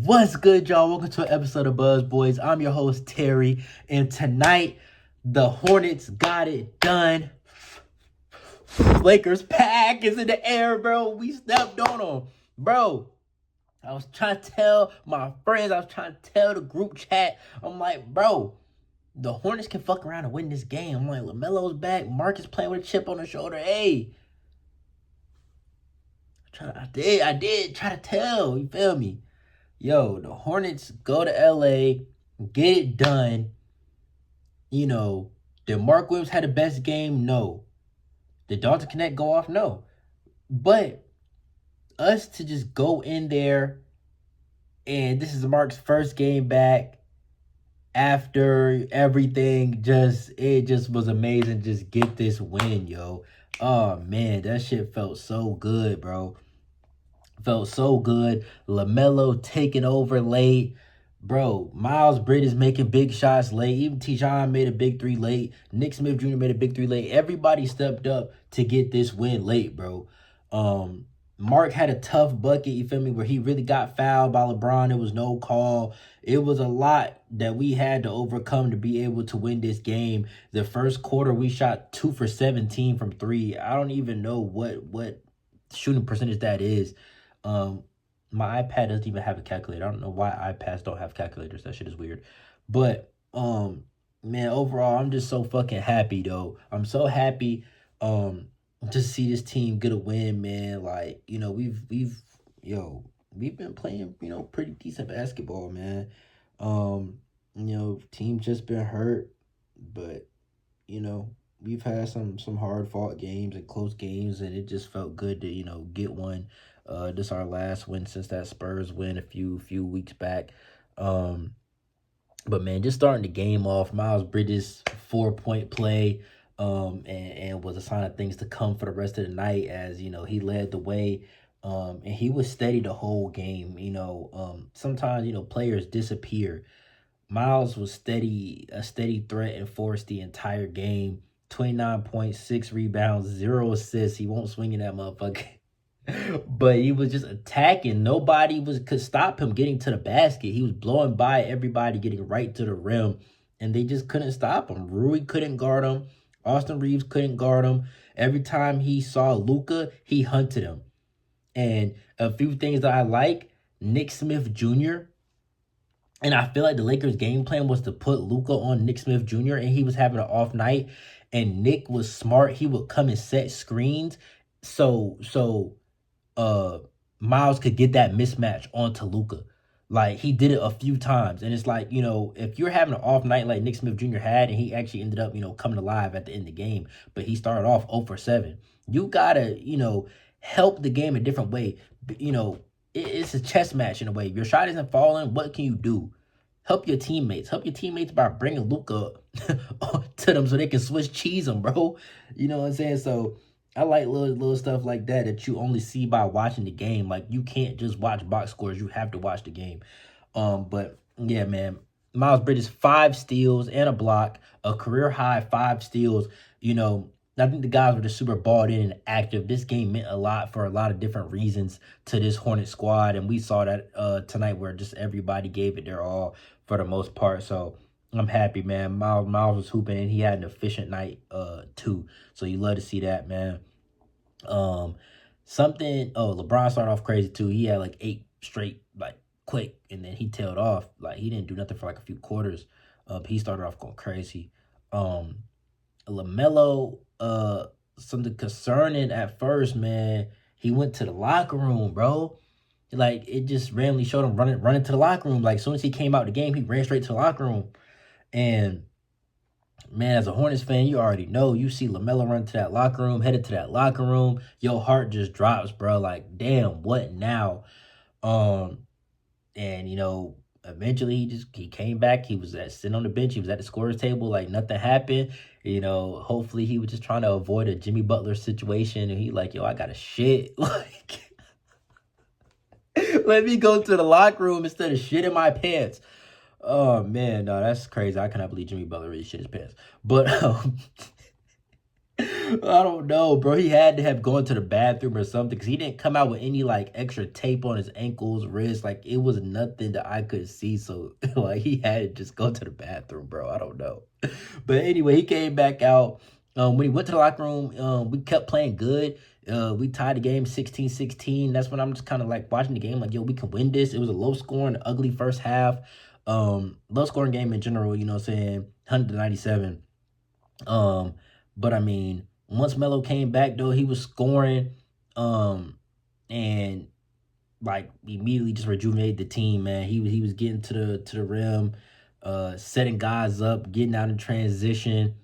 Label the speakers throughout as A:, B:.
A: What's good, y'all? Welcome to an episode of Buzz Boys. I'm your host, Terry, and tonight, the Hornets got it done. Lakers pack is in the air, bro. We stepped on them. Bro, I was trying to tell my friends, I was trying to tell the group chat, I'm like, bro, the Hornets can fuck around and win this game. I'm like, LaMelo's back. Marcus playing with a chip on the shoulder. Hey, I did try to tell. You feel me? Yo, the Hornets go to LA, get it done. You know, did Mark Williams have the best game? No. Did Dalton Connect go off? No. But us to just go in there, and this is Mark's first game back after everything, it just was amazing. Just get this win, yo. Oh man, that shit felt so good, bro. Felt so good. LaMelo taking over late. Bro, Miles Bridges making big shots late. Even Tijon made a big three late. Nick Smith Jr. made a big three late. Everybody stepped up to get this win late, bro. Mark had a tough bucket, you feel me, where he really got fouled by LeBron. There was no call. It was a lot that we had to overcome to be able to win this game. The first quarter, we shot 2 for 17 from three. I don't even know what shooting percentage that is. My iPad doesn't even have a calculator. I don't know why iPads don't have calculators. That shit is weird. But man, overall, I'm just so fucking happy though. I'm so happy to see this team get a win, man. Like, you know, we've been playing, pretty decent basketball, man. Team just been hurt, but we've had some hard fought games and close games, and it just felt good to, get one. This our last win since that Spurs win a few weeks back. But man, just starting the game off, Miles Bridges 4-point play, and was a sign of things to come for the rest of the night, as he led the way, and he was steady the whole game. Sometimes players disappear. Miles was a steady threat and force the entire game. 29 points, 6 rebounds, 0 assists. He won't swing in that motherfucker. But he was just attacking. Nobody could stop him getting to the basket. He was blowing by everybody, getting right to the rim, and they just couldn't stop him. Rui couldn't guard him. Austin Reeves couldn't guard him. Every time he saw Luka, he hunted him. And a few things that I like, Nick Smith Jr., and I feel like the Lakers' game plan was to put Luka on Nick Smith Jr., and he was having an off night, and Nick was smart. He would come and set screens so Miles could get that mismatch onto Luka. Like, he did it a few times. And it's like, if you're having an off night like Nick Smith Jr. had, and he actually ended up, coming alive at the end of the game, but he started off 0 for 7. You gotta, help the game a different way. It's a chess match in a way. If your shot isn't falling, what can you do? Help your teammates. Help your teammates by bringing Luka to them so they can switch cheese them, bro. You know what I'm saying? So I like little stuff like that you only see by watching the game. Like, you can't just watch box scores. You have to watch the game. But yeah, man. Miles Bridges, 5 steals and a block, a career high 5 steals. I think the guys were just super balled in and active. This game meant a lot for a lot of different reasons to this Hornet squad, and we saw that tonight, where just everybody gave it their all for the most part. So I'm happy, man. Miles was hooping, and he had an efficient night too. So you love to see that, man. LeBron started off crazy too. He had like 8 straight, like, quick, and then he tailed off. Like, he didn't do nothing for like a few quarters. He started off going crazy. LaMelo, something concerning at first, man. He went to the locker room, bro. Like, it just randomly showed him running to the locker room. Like, as soon as he came out the game, he ran straight to the locker room. And man, as a Hornets fan, you already know. You see LaMelo run to that locker room, headed to that locker room, your heart just drops, bro. Like, damn, what now? And eventually he came back. He was sitting on the bench. He was at the scorer's table, like nothing happened. Hopefully he was just trying to avoid a Jimmy Butler situation, and he like, yo, I got to shit. Like, let me go to the locker room instead of shit in my pants. Oh man, no, that's crazy. I cannot believe Jimmy Butler really shit his pants. But I don't know, bro. He had to have gone to the bathroom or something because he didn't come out with any like extra tape on his ankles, wrists. Like it was nothing that I could see. So like he had to just go to the bathroom, bro. I don't know. But anyway, he came back out. When he went to the locker room, we kept playing good. We tied the game 16-16. That's when I'm just kind of like watching the game, like, yo, we can win this. It was a low scoring, ugly first half. Low scoring game in general, you know what I'm saying? 197. But I mean, once Melo came back though, he was scoring, and like immediately just rejuvenated the team, man. He was getting to the rim, setting guys up, getting out in transition.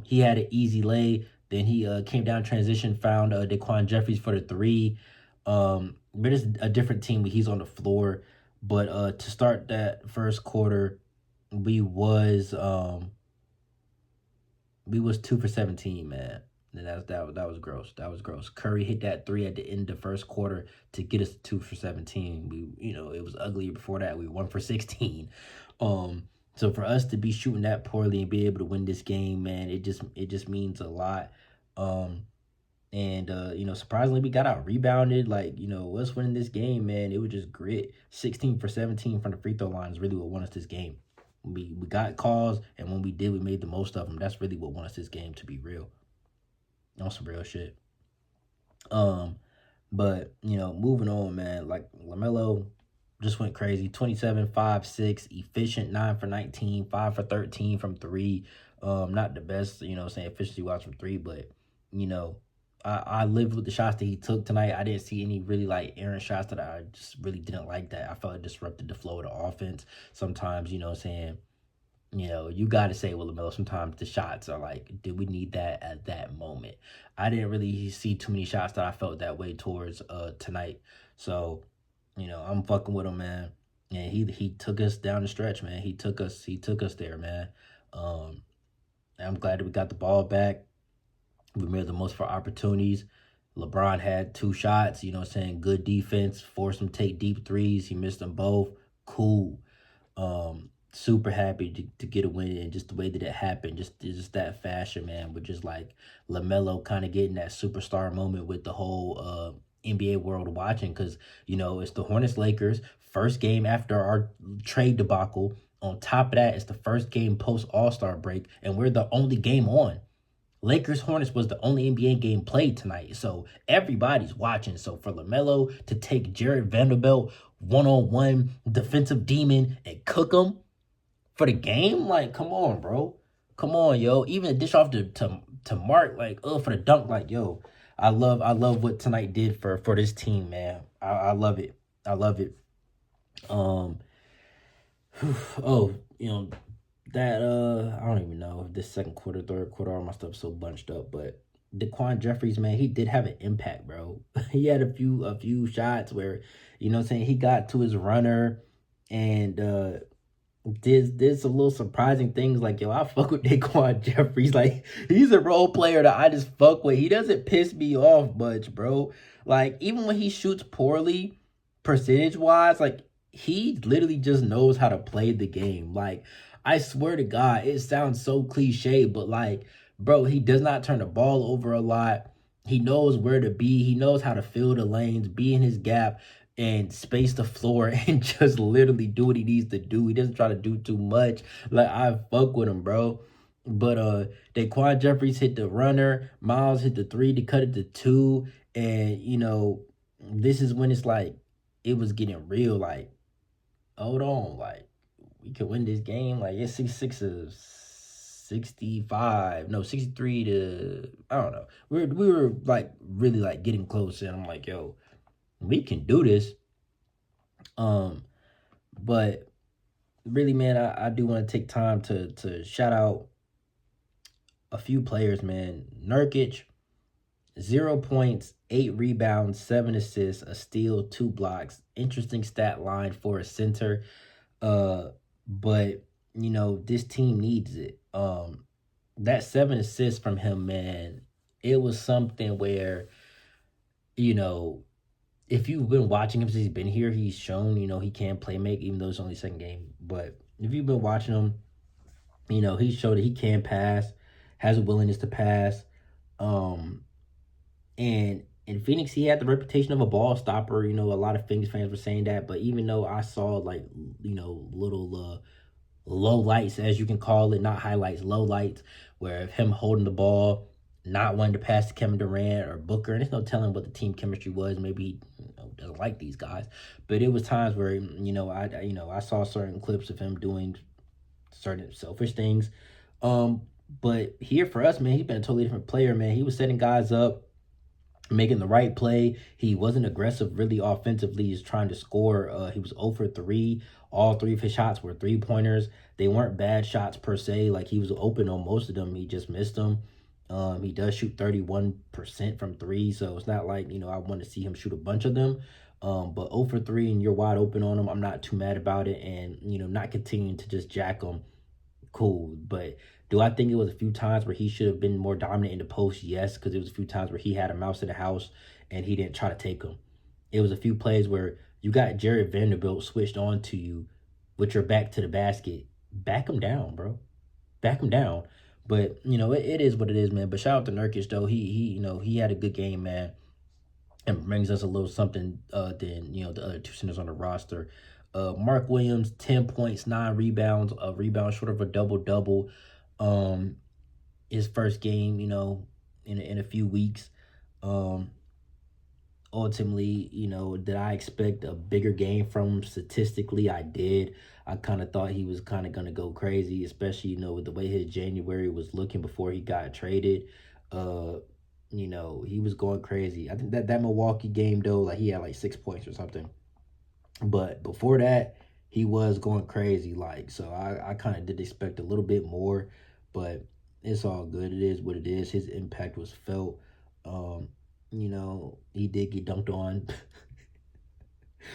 A: He had an easy lay. Then he came down transition, found Daquan Jeffries for the three. But it's a different team when he's on the floor. But to start that first quarter, we was 2 for 17, man. And that was gross. That was gross. Curry hit that three at the end of the first quarter to get us 2 for 17. It was uglier before that. We were 1 for 16. So for us to be shooting that poorly and be able to win this game, man, it just means a lot. And surprisingly, we got out rebounded. Like, us winning this game, man, it was just grit. 16 for 17 from the free throw line is really what won us this game. We got calls, and when we did, we made the most of them. That's really what won us this game, to be real. On some real shit. But moving on, man. Like LaMelo just went crazy. 27, 5, 6, efficient, 9 for 19, 5 for 13 from three. Not the best, efficiency wise from three, but I lived with the shots that he took tonight. I didn't see any really like errant shots that I just really didn't like that. I felt it disrupted the flow of the offense. Sometimes, you got to say, well, LaMelo, sometimes the shots are like, did we need that at that moment? I didn't really see too many shots that I felt that way towards tonight. So, I'm fucking with him, man. And he took us down the stretch, man. He took us there, man. I'm glad that we got the ball back. We made the most for opportunities. LeBron had 2 shots, good defense, forced him to take deep threes. He missed them both. Cool. Super happy to get a win, and just the way that it happened, just that fashion, man, with just like LaMelo kind of getting that superstar moment with the whole NBA world watching, because it's the Hornets Lakers first game after our trade debacle. On top of that, it's the first game post All-Star break, and we're the only game on. Lakers Hornets was the only NBA game played tonight, so everybody's watching. So for LaMelo to take Jared Vanderbilt one-on-one defensive demon and cook him for the game, like, come on, bro. Come on, yo. Even a dish off to Mark, like, for the dunk, like, yo. I love what tonight did for this team, man. I love it. I love it. That I don't even know if this second quarter, third quarter, all my stuff so bunched up, but Daquan Jeffries, man, he did have an impact, bro. He had a few shots where, he got to his runner and did some little surprising things. Like, yo, I fuck with Daquan Jeffries. Like, he's a role player that I just fuck with. He doesn't piss me off much, bro. Like, even when he shoots poorly, percentage wise, like, he literally just knows how to play the game. Like, I swear to God, it sounds so cliche, but like, bro, he does not turn the ball over a lot. He knows where to be. He knows how to fill the lanes, be in his gap, and space the floor and just literally do what he needs to do. He doesn't try to do too much. Like, I fuck with him, bro. But Daquan Jeffries hit the runner. Miles hit the three to cut it to 2. And, this is when it's like, it was getting real. Like, hold on. Like, we could win this game. Like, it's 66 to 65. No, 63 to, I don't know. We were like really like getting close, and I'm like, yo, we can do this. But really, man, I do want to take time to shout out a few players, man. Nurkic, 0 points, 8 rebounds, 7 assists, a steal, 2 blocks. Interesting stat line for a center. But this team needs it. That 7 assists from him, man, it was something where, if you've been watching him since he's been here, he's shown, he can play make, even though it's only second game. But if you've been watching him, he showed that he can pass, has a willingness to pass. Um, and in Phoenix, he had the reputation of a ball stopper. You know, a lot of Phoenix fans were saying that. But even though I saw like, little low lights, as you can call it, not highlights, low lights, where of him holding the ball, not wanting to pass to Kevin Durant or Booker, and there's no telling what the team chemistry was. Maybe he doesn't like these guys, but it was times where I saw certain clips of him doing certain selfish things. Um, but here for us, man, he's been a totally different player, man. He was setting guys up, making the right play. He wasn't aggressive really offensively. He's trying to score. He was 0 for 3. All 3 of his shots were 3-pointers. They weren't bad shots per se. Like, he was open on most of them. He just missed them. He does shoot 31% from 3, so it's not like, I want to see him shoot a bunch of them. But 0 for 3 and you're wide open on him, I'm not too mad about it. And, not continuing to just jack him, cool. But do I think it was a few times where he should have been more dominant in the post? Yes, because it was a few times where he had a mouse in the house and he didn't try to take him. It was a few plays where you got Jared Vanderbilt switched on to you with your back to the basket. Back him down, bro. Back him down. But, it is what it is, man. But shout out to Nurkic, though. He had a good game, man, and brings us a little something than, the other 2 centers on the roster. Mark Williams, 10 points, 9 rebounds, a rebound short of a double-double. His first game, in a few weeks. Ultimately, did I expect a bigger game from him statistically? I did. I kind of thought he was kind of going to go crazy, especially, with the way his January was looking before he got traded. He was going crazy. I think that Milwaukee game, though, like, he had like 6 points or something. But before that, he was going crazy. Like, so I kind of did expect a little bit more, but it's all good. It is what it is. His impact was felt. He did get dunked on.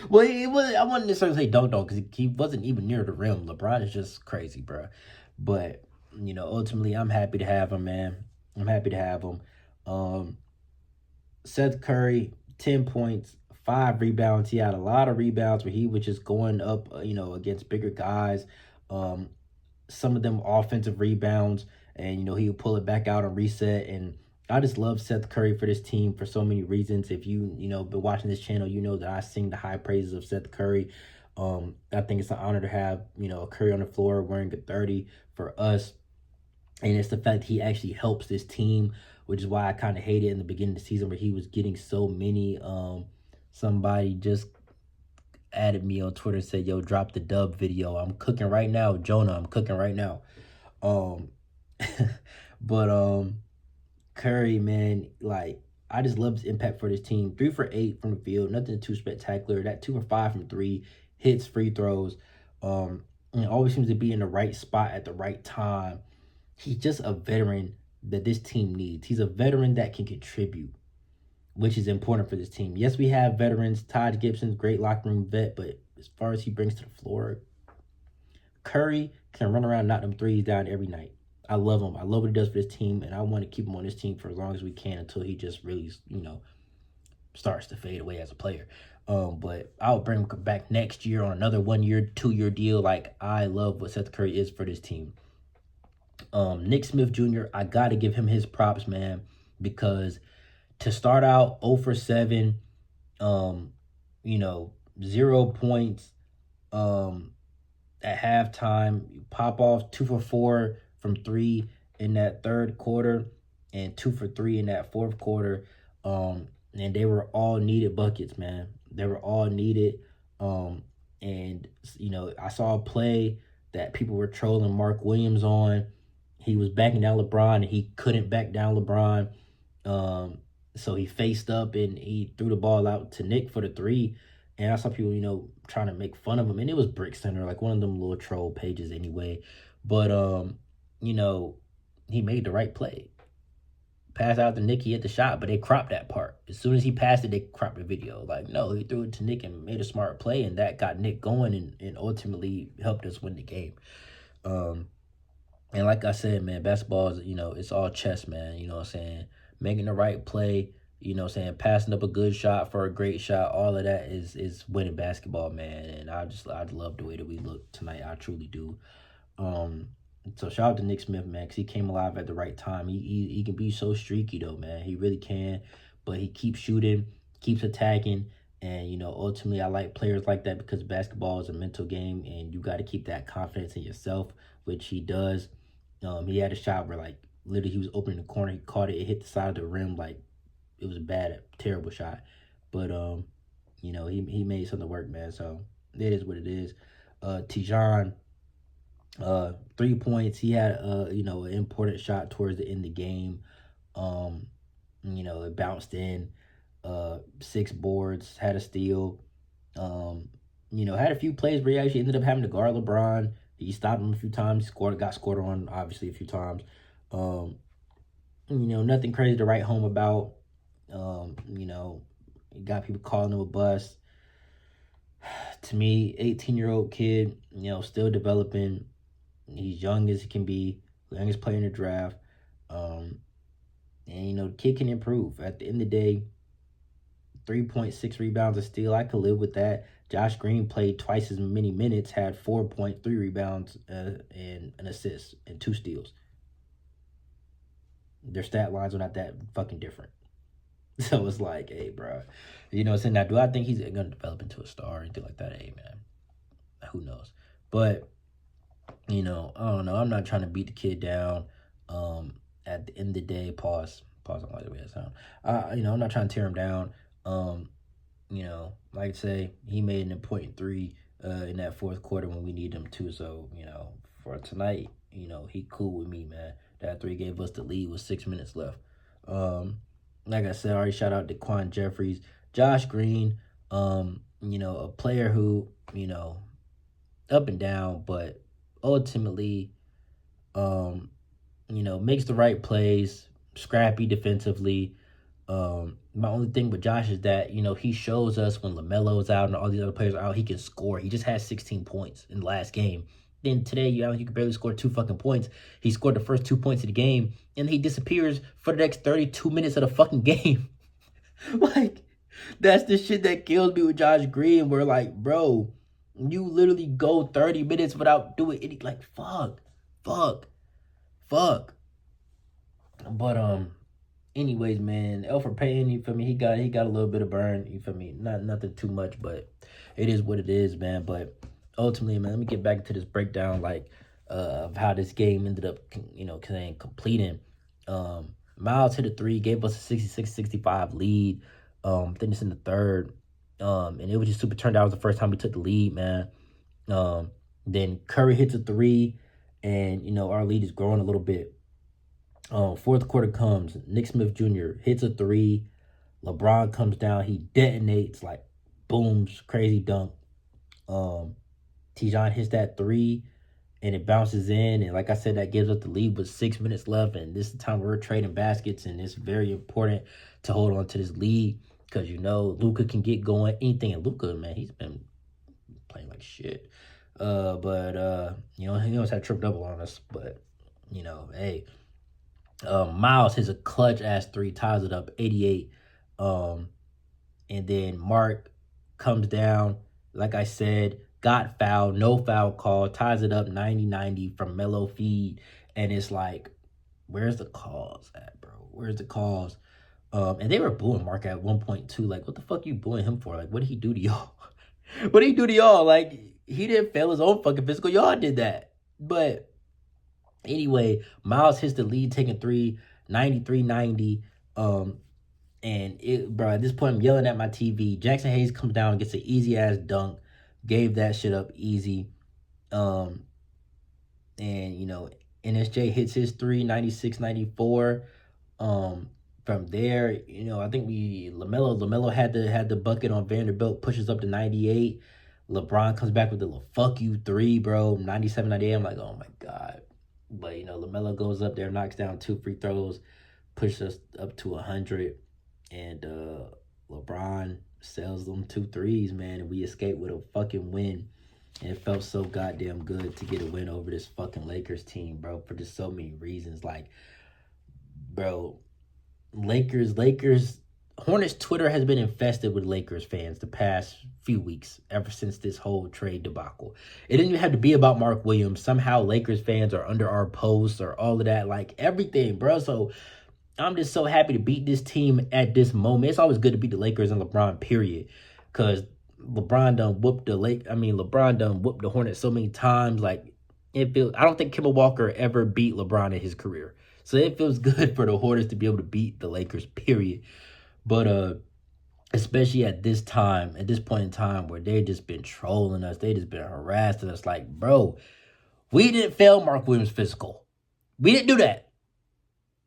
A: Well, he was. I wouldn't necessarily say dunked on because he wasn't even near the rim. LeBron is just crazy, bro. But ultimately, I'm happy to have him, man. I'm happy to have him. Seth Curry, 10 points, 5 rebounds. He had a lot of rebounds where he was just going up, against bigger guys. Some of them offensive rebounds, and he would pull it back out and reset. And I just love Seth Curry for this team for so many reasons. If you been watching this channel, you know that I sing the high praises of Seth Curry. I think it's an honor to have a Curry on the floor wearing a 30 for us, and it's the fact that he actually helps this team, which is why I kind of hated in the beginning of the season where he was getting so many. Somebody just added me on Twitter, said, yo, drop the dub video. I'm cooking right now, Jonah. I'm cooking right now. But Curry, man, like, I just love his impact for this team. 3 for 8 from the field, nothing too spectacular. That 2 for 5 from 3, hits, free throws. And always seems to be in the right spot at the right time. He's just a veteran that this team needs. He's a veteran that can contribute, which is important for this team. Yes, we have veterans. Taj Gibson's great locker room vet, but as far as he brings to the floor, Curry can run around and knock them threes down every night. I love him. I love what he does for this team, and I want to keep him on this team for as long as we can until he just really, starts to fade away as a player. But I'll bring him back next year on another 1-year, 2-year deal. Like, I love what Seth Curry is for this team. Nick Smith Jr., I got to give him his props, man, because to start out 0 for 7, 0 points at halftime, you pop off 2 for 4 from 3 in that third quarter and 2 for 3 in that fourth quarter. And they were all needed buckets, man. They were all needed. And, I saw a play that people were trolling Mark Williams on. He was backing down LeBron, and he couldn't back down LeBron. So he faced up, and he threw the ball out to Nick for the 3. And I saw people, trying to make fun of him. And it was Brick Center, like one of them little troll pages anyway. But, he made the right play. Pass out to Nick, he hit the shot, but they cropped that part. As soon as he passed it, they cropped the video. Like, no, he threw it to Nick and made a smart play, and that got Nick going and ultimately helped us win the game. And like I said, man, basketball is, it's all chess, man. You know what I'm saying? Making the right play, passing up a good shot for a great shot. All of that is winning basketball, man. And I love the way that we look tonight. I truly do. So shout out to Nick Smith, man, because he came alive at the right time. He can be so streaky though, man. He really can. But he keeps shooting, keeps attacking, and ultimately I like players like that because basketball is a mental game, and you got to keep that confidence in yourself, which he does. He had a shot where like literally he was opening the corner, he caught it, it hit the side of the rim, like it was a bad, terrible shot. But he made something work, man. So it is what it is. Tijan, 3 points. He had an important shot towards the end of the game. It bounced in. 6 boards, had a steal. Had a few plays where he actually ended up having to guard LeBron. He stopped him a few times. Got scored on obviously a few times. Nothing crazy to write home about. Got people calling him a bust. To me, 18-year-old kid, still developing. He's young as he can be, youngest player in the draft. And the kid can improve. At the end of the day, 3.6 rebounds, a steal, I could live with that. Josh Green played twice as many minutes, had 4.3 rebounds and an assist and 2 steals. Their stat lines are not that fucking different. So it's like, hey, bro. Saying now, do I think he's going to develop into a star or anything like that? Hey, man. Who knows? But, I don't know. I'm not trying to beat the kid down. At the end of the day, pause. I don't like the way that sounds. I'm not trying to tear him down. Like I say, he made an important 3 in that fourth quarter when we need him to. So, for tonight, he cool with me, man. That 3 gave us the lead with 6 minutes left. Like I said, I already shout out to Quan Jeffries. Josh Green, a player who, up and down, but ultimately, makes the right plays, scrappy defensively. My only thing with Josh is that, he shows us when LaMelo's out and all these other players are out, he can score. He just had 16 points in the last game. Then today, you could barely score 2 fucking points. He scored the first 2 points of the game, and he disappears for the next 32 minutes of the fucking game. Like, that's the shit that kills me with Josh Green. Where like, bro, you literally go 30 minutes without doing any, like, fuck. But anyways, man, Elfrid Payton, you feel me? He got a little bit of burn, you feel me? Nothing too much, but it is what it is, man. But ultimately, man, let me get back into this breakdown, like, of how this game ended up, completing. Miles hit a 3, gave us a 66-65 lead. I think it's in the third. And it was just super turned out. It was the first time we took the lead, man. Then Curry hits a 3, and, our lead is growing a little bit. Fourth quarter comes. Nick Smith Jr. hits a 3. LeBron comes down. He detonates, like, booms, crazy dunk. Tijan hits that 3, and it bounces in. And like I said, that gives us the lead with 6 minutes left. And this is the time we're trading baskets, and it's very important to hold on to this lead because, Luka can get going. Anything. And Luka, man, he's been playing like shit. He almost had a triple-double on us. But, hey. Miles hits a clutch-ass 3, ties it up, 88. And then Mark comes down, like I said, got fouled, no foul call, ties it up 90-90 from Melo feed. And it's like, where's the calls at, bro? Where's the calls? And they were booing Mark at one point too. Like, what the fuck you booing him for? Like, what did he do to y'all? What did he do to y'all? Like, he didn't fail his own fucking physical. Y'all did that. But anyway, Miles hits the lead, taking 3, 93-90. And bro, at this point, I'm yelling at my TV. Jackson Hayes comes down and gets an easy ass dunk. Gave that shit up easy. And NSJ hits his 3, 96-94. From there, I think Lamelo had the bucket on Vanderbilt, pushes up to 98. LeBron comes back with the fuck you 3, bro, 97-98. I'm like, oh my God. But, Lamelo goes up there, knocks down 2 free throws, pushes us up to 100. And LeBron sells them 2 threes, man. And we escape with a fucking win. And it felt so goddamn good to get a win over this fucking Lakers team, bro, for just so many reasons. Like, bro, Lakers Hornets Twitter has been infested with Lakers fans the past few weeks, ever since this whole trade debacle. It didn't even have to be about Mark Williams. Somehow Lakers fans are under our posts or all of that, like everything, bro. So I'm just so happy to beat this team at this moment. It's always good to beat the Lakers and LeBron, period. Because LeBron done whooped the Hornets so many times. Like, it feels, I don't think Kemba Walker ever beat LeBron in his career. So it feels good for the Hornets to be able to beat the Lakers, period. But especially at this time, at this point in time where they just been trolling us, they just been harassing us. Like, bro, we didn't fail Mark Williams physical. We didn't do that.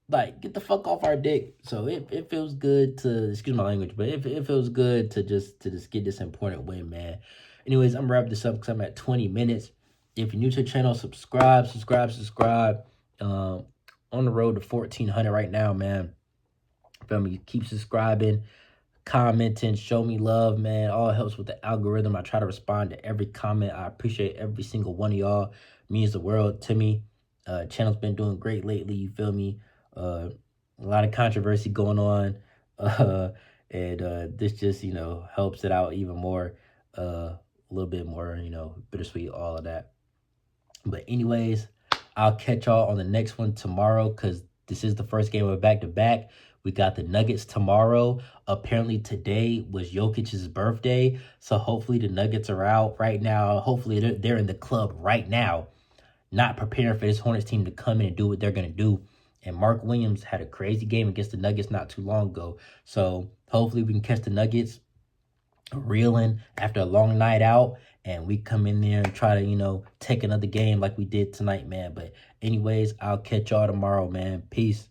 A: Like, get the fuck off our dick. So it feels good to, excuse my language, but it feels good to just get this important win, man. Anyways, I'm wrapping this up because I'm at 20 minutes. If you're new to the channel, subscribe. On the road to 1,400 right now, man. Feel me? Keep subscribing, commenting, show me love, man. All helps with the algorithm. I try to respond to every comment. I appreciate every single one of y'all. It means the world to me. Channel's been doing great lately, you feel me? A lot of controversy going on. And this just, helps it out even more. A little bit more, bittersweet, all of that. But anyways, I'll catch y'all on the next one tomorrow because this is the first game of back-to-back. We got the Nuggets tomorrow. Apparently today was Jokic's birthday. So hopefully the Nuggets are out right now. Hopefully they're in the club right now, not preparing for this Hornets team to come in and do what they're going to do. And Mark Williams had a crazy game against the Nuggets not too long ago. So hopefully we can catch the Nuggets reeling after a long night out, and we come in there and try to, take another game like we did tonight, man. But anyways, I'll catch y'all tomorrow, man. Peace.